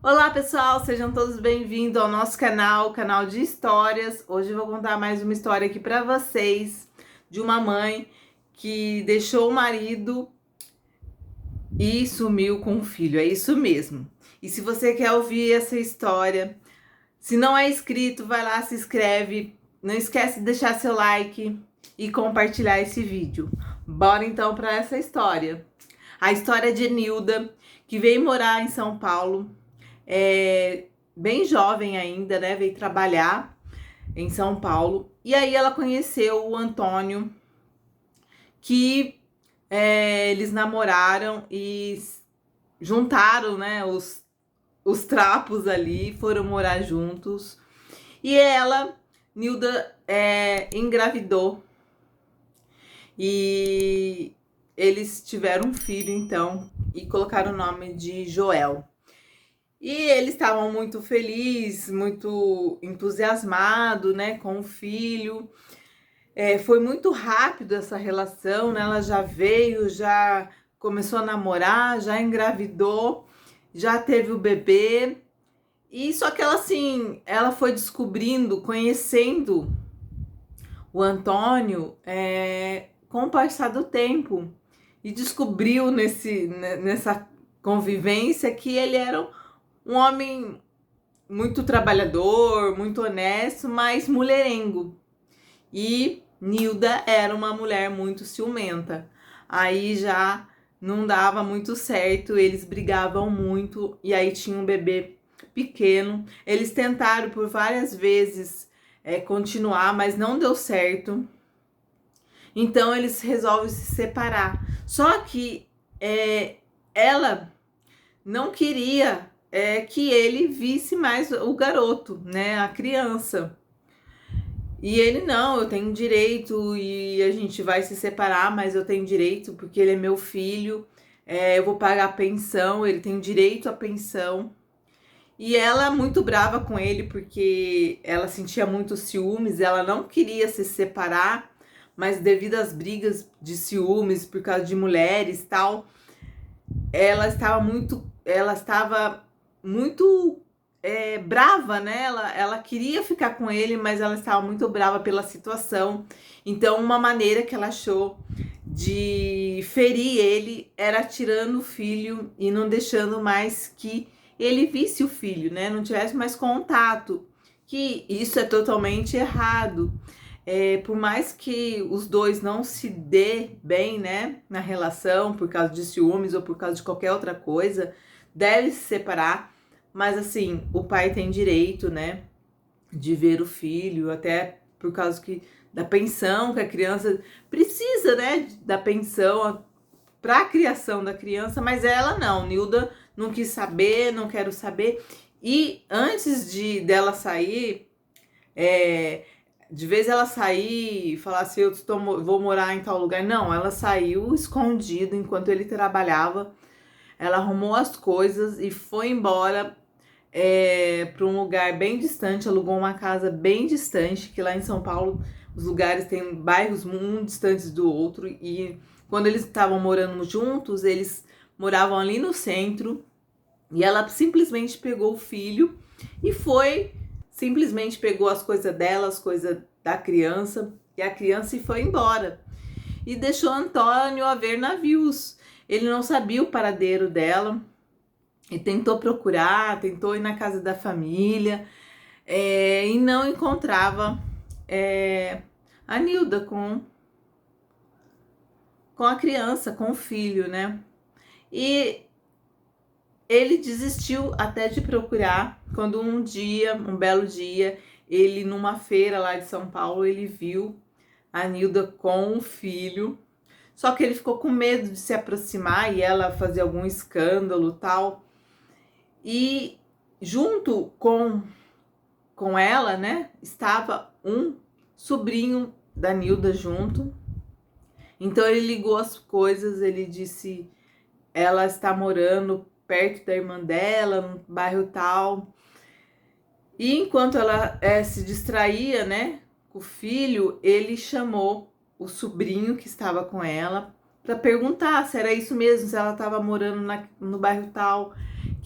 Olá pessoal, sejam todos bem-vindos ao nosso canal de histórias. Hoje eu vou contar mais uma história aqui para vocês de uma mãe que deixou o marido e sumiu com o filho. É isso mesmo. E se você quer ouvir essa história, se não é inscrito, vai lá, se inscreve. Não esquece de deixar seu like e compartilhar esse vídeo. Bora então para essa história. A história de Nilda, que veio morar em São Paulo. Bem jovem ainda, né? Veio trabalhar em São Paulo. E aí ela conheceu o Antônio, que eles namoraram e juntaram, né, os trapos ali, foram morar juntos. E ela, Nilda, engravidou. E eles tiveram um filho, então, e colocaram o nome de Joel. E eles estavam muito felizes, muito entusiasmados, né, com o filho. Foi muito rápido essa relação, né? Ela já veio, já começou a namorar, já engravidou, já teve o bebê. E só que ela, assim, ela foi descobrindo, conhecendo o Antônio com o passar do tempo. E descobriu nessa convivência que ele era um homem muito trabalhador, muito honesto, mas mulherengo. E Nilda era uma mulher muito ciumenta. Aí já não dava muito certo, eles brigavam muito e aí tinha um bebê pequeno. Eles tentaram por várias vezes continuar, mas não deu certo. Então eles resolvem se separar. Só que ela não queria que ele visse mais o garoto, né, a criança. E ele, não, eu tenho direito e a gente vai se separar, mas eu tenho direito porque ele é meu filho, eu vou pagar a pensão, ele tem direito à pensão. E ela muito brava com ele porque ela sentia muito ciúmes, ela não queria se separar, mas devido às brigas de ciúmes por causa de mulheres e tal, ela estava muito brava, né? Ela queria ficar com ele, mas ela estava muito brava pela situação. Então, uma maneira que ela achou de ferir ele era tirando o filho e não deixando mais que ele visse o filho, né? Não tivesse mais contato. Que isso é totalmente errado. Por mais que os dois não se dê bem, né, na relação, por causa de ciúmes ou por causa de qualquer outra coisa, deve se separar. Mas assim, o pai tem direito, né, de ver o filho, até por causa da pensão que a criança precisa, né, da pensão para a criação da criança, mas ela não, Nilda não quis saber, não quero saber. E antes dela sair, de vez ela sair e falar assim, vou morar em tal lugar. Não, ela saiu escondida enquanto ele trabalhava. Ela arrumou as coisas e foi embora para um lugar bem distante, alugou uma casa bem distante, que lá em São Paulo os lugares têm bairros muito distantes do outro. E quando eles estavam morando juntos, eles moravam ali no centro. E ela simplesmente pegou o filho e simplesmente pegou as coisas dela, as coisas da criança, e a criança foi embora. E deixou Antônio a ver navios. Ele não sabia o paradeiro dela. E tentou procurar, tentou ir na casa da família, e não encontrava a Nilda com a criança, com o filho, né? E ele desistiu até de procurar, quando um belo dia, ele numa feira lá de São Paulo, ele viu a Nilda com o filho. Só que ele ficou com medo de se aproximar e ela fazer algum escândalo, tal. E junto com ela, né, estava um sobrinho da Nilda junto. Então ele ligou as coisas, ele disse, ela está morando perto da irmã dela, no bairro tal. E enquanto ela se distraía, né, com o filho, ele chamou o sobrinho que estava com ela para perguntar se era isso mesmo, se ela estava morando no bairro tal.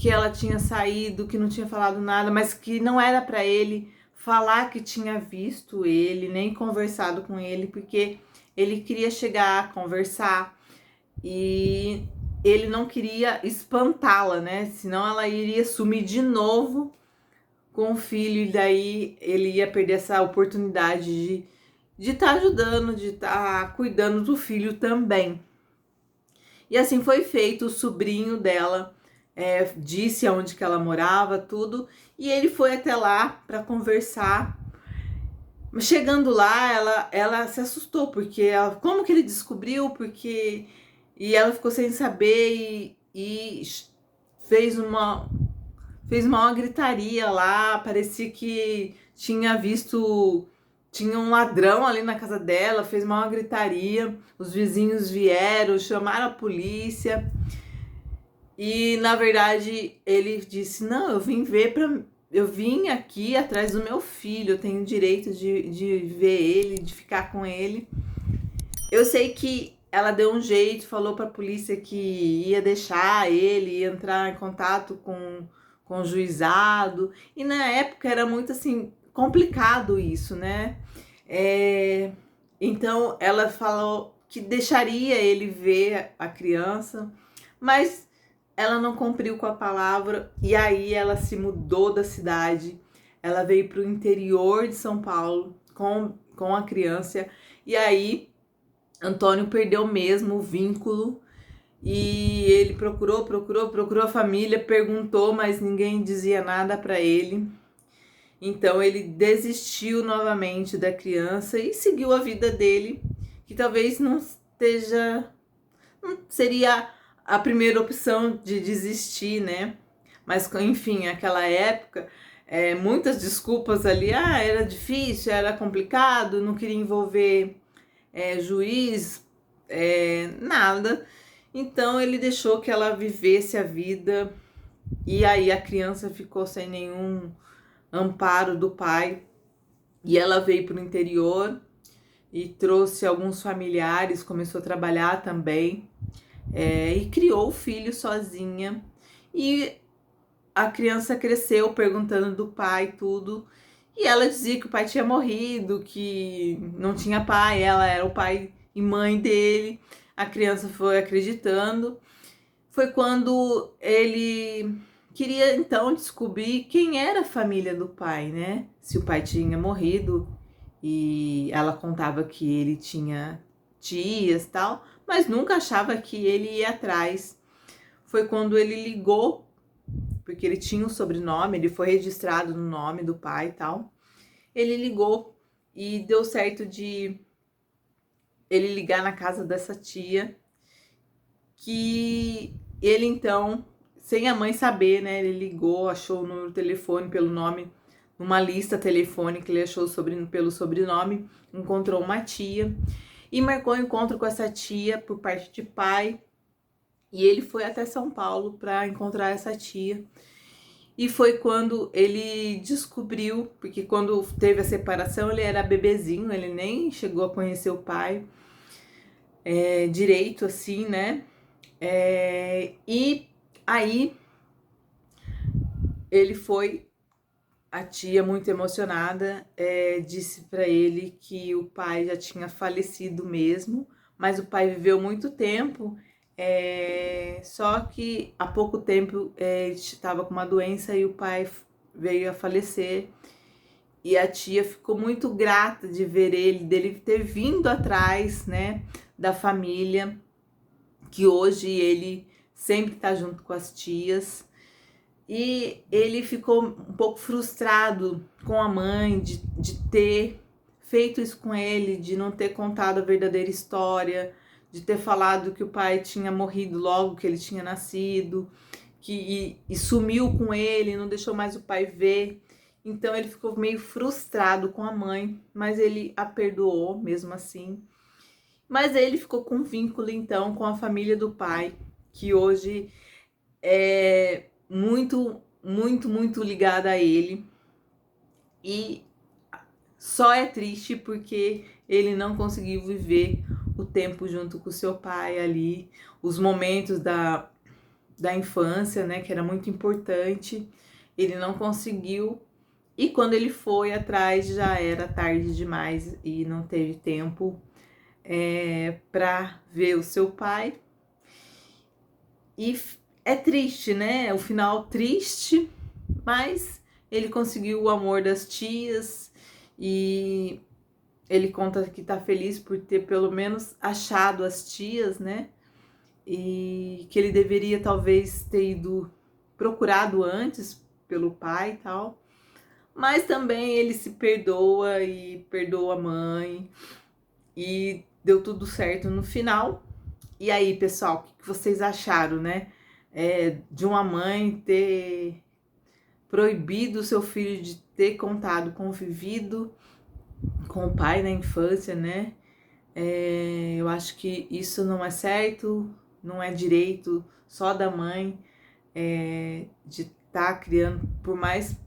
que ela tinha saído, que não tinha falado nada, mas que não era para ele falar que tinha visto ele, nem conversado com ele, porque ele queria chegar, conversar e ele não queria espantá-la, né? Senão ela iria sumir de novo com o filho e daí ele ia perder essa oportunidade de estar ajudando, de estar cuidando do filho também. E assim foi feito. O sobrinho dela disse aonde que ela morava, tudo, e ele foi até lá para conversar. Chegando lá, ela se assustou, porque como que ele descobriu? Porque e ela ficou sem saber e fez fez uma gritaria lá, parecia que tinha um ladrão ali na casa dela, fez uma gritaria, os vizinhos vieram, chamaram a polícia. E na verdade ele disse: "Não, eu vim aqui atrás do meu filho, eu tenho o direito de ver ele, de ficar com ele." Eu sei que ela deu um jeito, falou para a polícia que ia deixar ele, ia entrar em contato com o juizado. E na época era muito assim, complicado isso, né? Então ela falou que deixaria ele ver a criança, mas ela não cumpriu com a palavra e aí ela se mudou da cidade. Ela veio para o interior de São Paulo com a criança e aí Antônio perdeu mesmo o vínculo e ele procurou a família, perguntou, mas ninguém dizia nada para ele. Então ele desistiu novamente da criança e seguiu a vida dele, que talvez não seria a primeira opção de desistir, né? Mas enfim, aquela época, muitas desculpas ali, era difícil, era complicado, não queria envolver juiz, nada. Então ele deixou que ela vivesse a vida e aí a criança ficou sem nenhum amparo do pai e ela veio para o interior e trouxe alguns familiares, começou a trabalhar também e criou o filho sozinha. E a criança cresceu perguntando do pai tudo e ela dizia que o pai tinha morrido, que não tinha pai, ela era o pai e mãe dele. A criança foi acreditando. Foi quando ele queria então descobrir quem era a família do pai, né? Se o pai tinha morrido e ela contava que ele tinha tias e tal, mas nunca achava que ele ia atrás. Foi quando ele ligou, porque ele tinha um sobrenome, ele foi registrado no nome do pai e tal. Ele ligou e deu certo de ele ligar na casa dessa tia, que ele então, sem a mãe saber, né, ele ligou, achou o número do telefone pelo nome, numa lista telefônica, ele achou pelo sobrenome, encontrou uma tia e marcou um encontro com essa tia por parte de pai. E ele foi até São Paulo para encontrar essa tia. E foi quando ele descobriu, porque quando teve a separação ele era bebezinho, ele nem chegou a conhecer o pai direito assim, né? E aí ele foi, a tia muito emocionada disse para ele que o pai já tinha falecido mesmo, mas o pai viveu muito tempo, só que há pouco tempo ele estava com uma doença e o pai veio a falecer. E a tia ficou muito grata de ver dele ter vindo atrás, né, da família, que hoje ele sempre tá junto com as tias. E ele ficou um pouco frustrado com a mãe de ter feito isso com ele, de não ter contado a verdadeira história, de ter falado que o pai tinha morrido logo que ele tinha nascido, e sumiu com ele, não deixou mais o pai ver. Então ele ficou meio frustrado com a mãe, mas ele a perdoou mesmo assim. Mas ele ficou com um vínculo então com a família do pai, que hoje é muito, muito, muito ligada a ele. E só é triste porque ele não conseguiu viver o tempo junto com seu pai ali, os momentos da infância, né, que era muito importante, ele não conseguiu. E quando ele foi atrás já era tarde demais e não teve tempo para ver o seu pai. E é triste, né? O final triste, mas ele conseguiu o amor das tias e ele conta que tá feliz por ter pelo menos achado as tias, né? E que ele deveria talvez ter ido procurado antes pelo pai e tal. Mas também ele se perdoa e perdoa a mãe e deu tudo certo no final. E aí, pessoal, o que vocês acharam, né? De uma mãe ter proibido o seu filho de ter convivido com o pai na infância, né? Eu acho que isso não é certo, não é direito só da mãe de estar criando,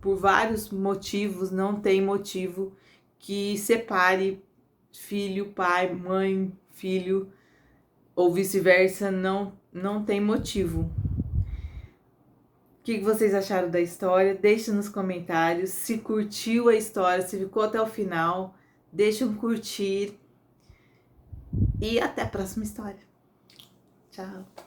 por vários motivos, não tem motivo que separe filho, pai, mãe, filho, ou vice-versa, não tem motivo. O que vocês acharam da história? Deixe nos comentários. Se curtiu a história, se ficou até o final, deixe um curtir. E até a próxima história. Tchau.